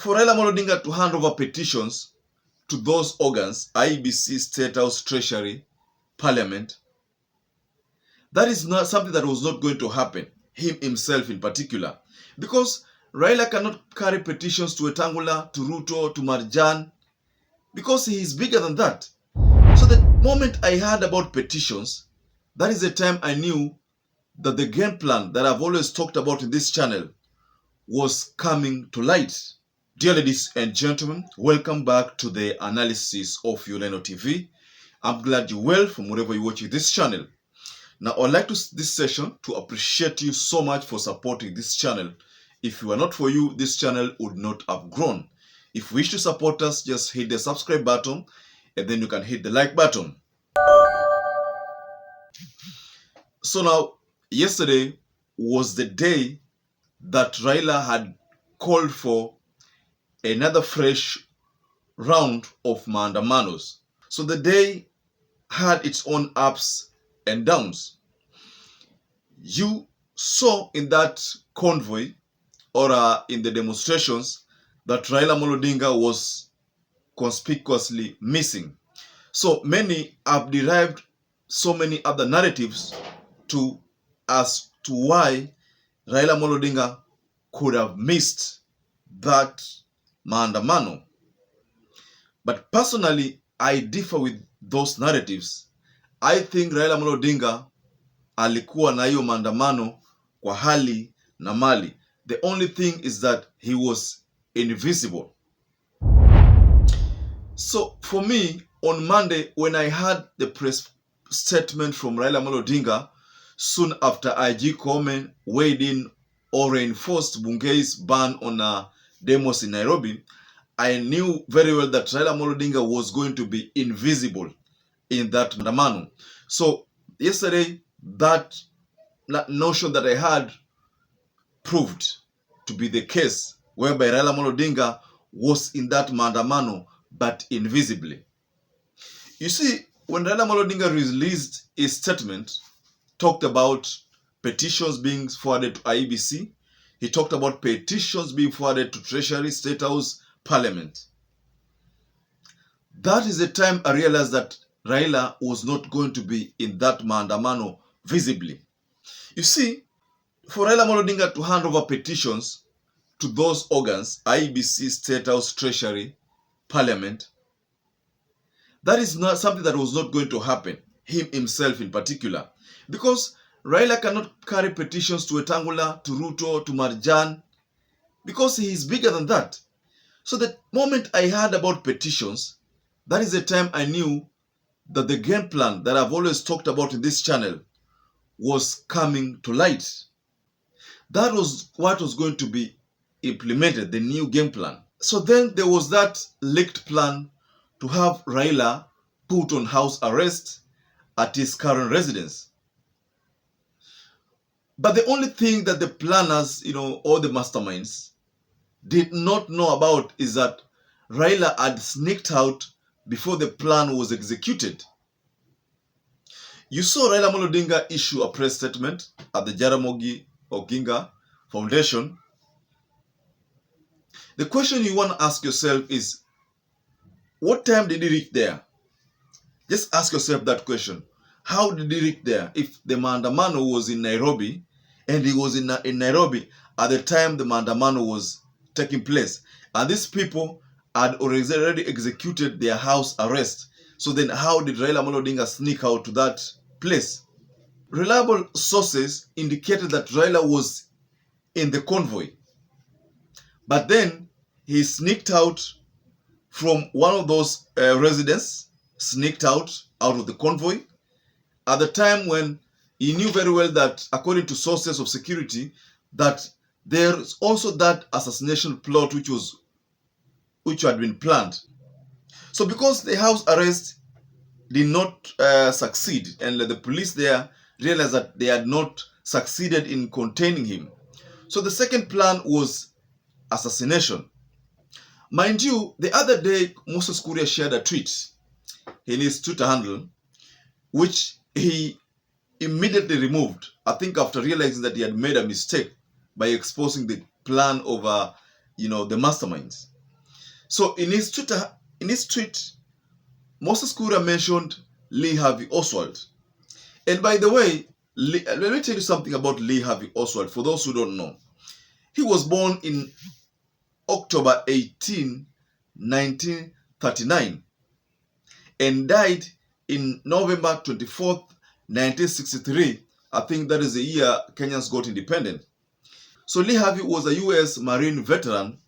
for Raila Odinga to hand over petitions to those organs, IEBC, State House, Treasury, Parliament, that is not something that was not going to happen, him himself in particular. Because Raila cannot carry petitions to Wetangula, to RUTO, to Marjan, because he is bigger than that. So the moment I heard about petitions, that is the time I knew that the game plan that I've always talked about in this channel was coming to light. Dear ladies and gentlemen, welcome back to the analysis of YOLENO TV. I'm glad you're well from wherever you're watching this channel. Now, I'd like this session to appreciate you so much for supporting this channel. If it were not for you, this channel would not have grown. If you wish to support us, just hit the subscribe button and then you can hit the like button. So now, yesterday was the day that Raila had called for another fresh round of maandamanos. So the day had its own ups and downs. You saw in that convoy or in the demonstrations that Raila Odinga was conspicuously missing. So many have derived so many other narratives as to why Raila Odinga could have missed that maandamano. But personally, I differ with those narratives. I think Raila Odinga alikuwa na hiyo maandamano kwa hali na mali. The only thing is that he was invisible. So for me, on Monday, when I heard the press statement from Raila Odinga, soon after IG Komen weighed in or reinforced Bungei's ban on demos in Nairobi, I knew very well that Raila Odinga was going to be invisible in that maandamano. So yesterday, that notion that I had proved to be the case, whereby Raila Odinga was in that maandamano but invisibly. You see, when Raila Odinga released his statement, talked about petitions being forwarded to IEBC, he talked about petitions being forwarded to Treasury, State House, Parliament. That is the time I realized that Raila was not going to be in that maandamano visibly. You see, for Raila Odinga to hand over petitions to those organs, IEBC, State House, Treasury, Parliament, that is not something that was not going to happen, him himself in particular. Because Raila cannot carry petitions to Wetangula, to RUTO, to Marjan, because he is bigger than that. So the moment I heard about petitions, that is the time I knew that the game plan that I've always talked about in this channel was coming to light. That was what was going to be implemented, the new game plan. So then there was that leaked plan to have Raila put on house arrest at his current residence. But the only thing that the planners, all the masterminds, did not know about is that Raila had sneaked out before the plan was executed. You saw Raila Odinga issue a press statement at the Jaramogi Oginga Foundation. The question you want to ask yourself is, what time did he reach there? Just ask yourself that question. How did he reach there? If the maandamano was in Nairobi, and he was in Nairobi at the time the maandamano was taking place, and these people had already executed their house arrest. So then how did Raila Odinga sneak out to that place? Reliable sources indicated that Raila was in the convoy, but then he sneaked out from one of those residents, sneaked out of the convoy at the time when he knew very well that, according to sources of security, that there's also that assassination plot which had been planned. So because the house arrest did not succeed, and the police there realized that they had not succeeded in containing him, so the second plan was assassination. Mind you, the other day, KURIA shared a tweet in his Twitter handle, which he immediately removed, I think after realizing that he had made a mistake by exposing the plan of the masterminds. So in his tweet, Moses Kuria mentioned Lee Harvey Oswald. And by the way, let me tell you something about Lee Harvey Oswald for those who don't know. He was born in October 18, 1939 and died in November 24th, 1963. I think that is the year Kenyans got independent. So Lee Harvey was a US Marine veteran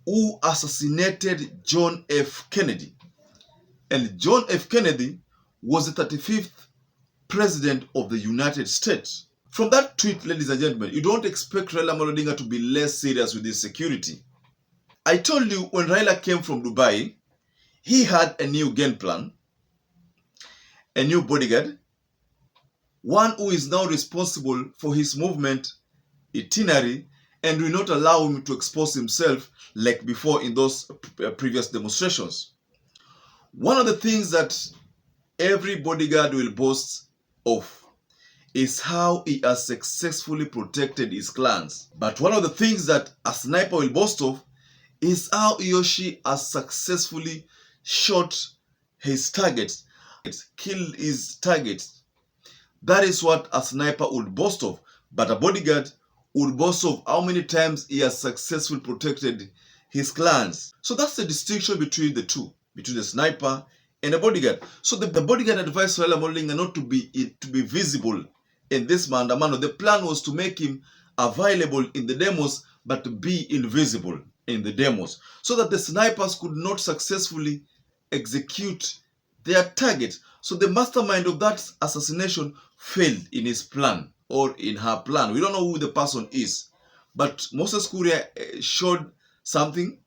who assassinated John F. Kennedy. And John F. Kennedy was the 35th President of the United States. From that tweet, ladies and gentlemen, you don't expect Raila Amolo Odinga to be less serious with his security. I told you when Raila came from Dubai, he had a new game plan, a new bodyguard, one who is now responsible for his movement itinerary and will not allow him to expose himself like before in those previous demonstrations. One of the things that every bodyguard will boast of is how he has successfully protected his clans. But one of the things that a sniper will boast of is how he or she has successfully shot his targets, killed his targets. That is what a sniper would boast of. But a bodyguard would boast of how many times he has successfully protected his clans. So that's the distinction between the two, between the sniper and a bodyguard. So the bodyguard advised Raila Amolo Odinga not to be visible in this maandamano. The plan was to make him available in the demos but to be invisible in the demos so that the snipers could not successfully execute their target. So the mastermind of that assassination failed in his plan or in her plan. We don't know who the person is, but Moses Kuria showed something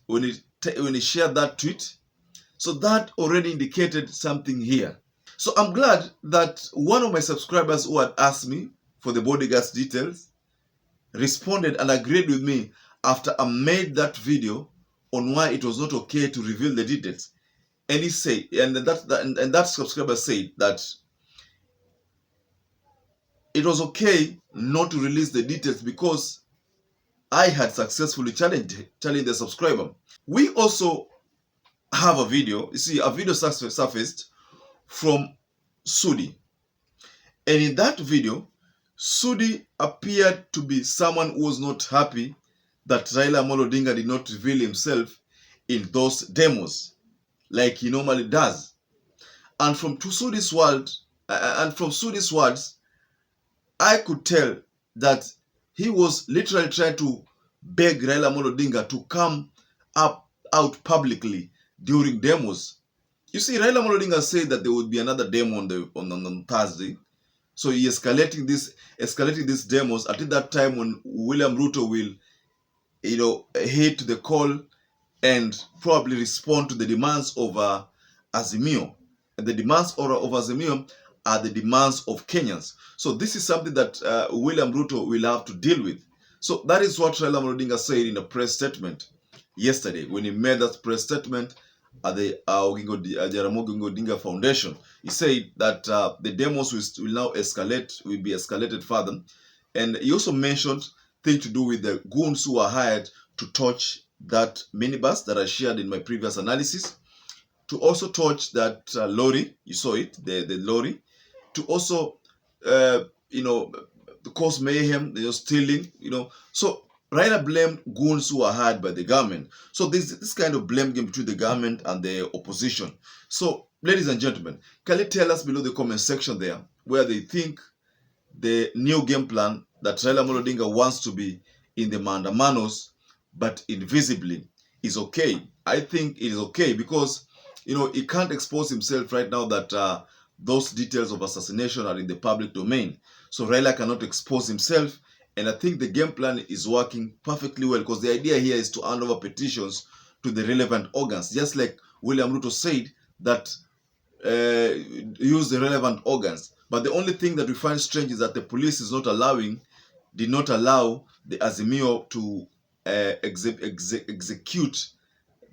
when he shared that tweet. So that already indicated something here. So I'm glad that one of my subscribers who had asked me for the bodyguard's details responded and agreed with me after I made that video on why it was not okay to reveal the details. And he said, and that subscriber said that it was okay not to release the details because I had successfully challenged the subscriber. We also have a video. You see, a video surfaced from Sudi. And in that video, Sudi appeared to be someone who was not happy that Raila Amolo Odinga did not reveal himself in those demos like he normally does. And from Sudi's words, I could tell that he was literally trying to beg Raila Amolo Odinga to come out publicly during demos. You see, Raila Amolo Odinga said that there would be another demo on Thursday. So he escalating these demos until that time when William Ruto will, heed to the call and probably respond to the demands of Azimio. And the demands of Azimio are the demands of Kenyans. So this is something that William Ruto will have to deal with. So that is what Raila Amolo Odinga said in a press statement yesterday when he made that press statement at the Jaramogi Odinga Foundation. He said that the demos will now be escalated further. And he also mentioned things to do with the goons who are hired to touch that minibus that I shared in my previous analysis, to also touch that lorry, you saw it, the lorry, to also, cause mayhem, stealing, So Raila blamed goons who are hired by the government. So this kind of blame game between the government and the opposition. So, ladies and gentlemen, can you tell us below the comment section there where they think the new game plan that Raila Amolo Odinga wants to be in the maandamanos but invisibly is okay? I think it is okay because, he can't expose himself right now that those details of assassination are in the public domain. So Raila cannot expose himself. And I think the game plan is working perfectly well because the idea here is to hand over petitions to the relevant organs. Just like William Ruto said that use the relevant organs. But the only thing that we find strange is that the police did not allow the Azimio to execute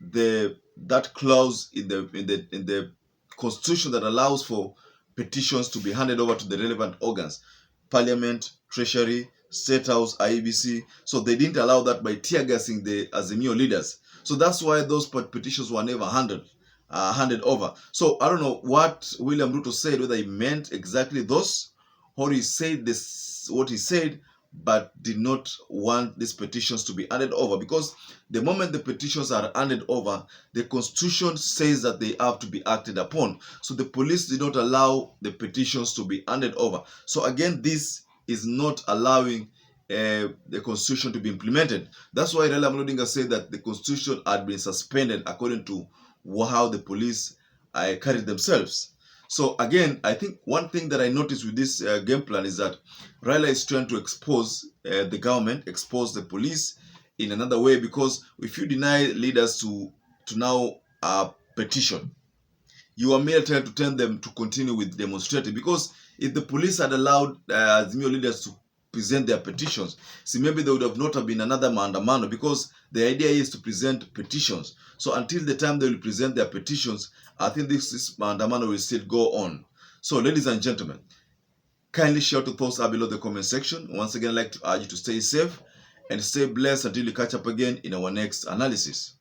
that clause in the constitution that allows for petitions to be handed over to the relevant organs, Parliament, Treasury, State House, IEBC. So they didn't allow that by tear gassing the Azimio leaders. So that's why those petitions were never handed over. So I don't know what William Ruto said, whether he meant exactly those, or he said this, what he said, but did not want these petitions to be handed over, because the moment the petitions are handed over, the constitution says that they have to be acted upon. So the police did not allow the petitions to be handed over. So again, this is not allowing the constitution to be implemented. That's why Raila Odinga said that the constitution had been suspended according to how the police carried themselves. So again, I think one thing that I noticed with this game plan is that Raila is trying to expose the government, expose the police in another way, because if you deny leaders to now petition, you are merely trying to tell them to continue with demonstrating. Because if the police had allowed Azimio leaders to present their petitions, see, maybe there would have not have been another maandamano, because the idea is to present petitions. So until the time they will present their petitions, I think this maandamano will still go on. So ladies and gentlemen, kindly share your thoughts below the comment section. Once again, I'd like to urge you to stay safe and stay blessed until we catch up again in our next analysis.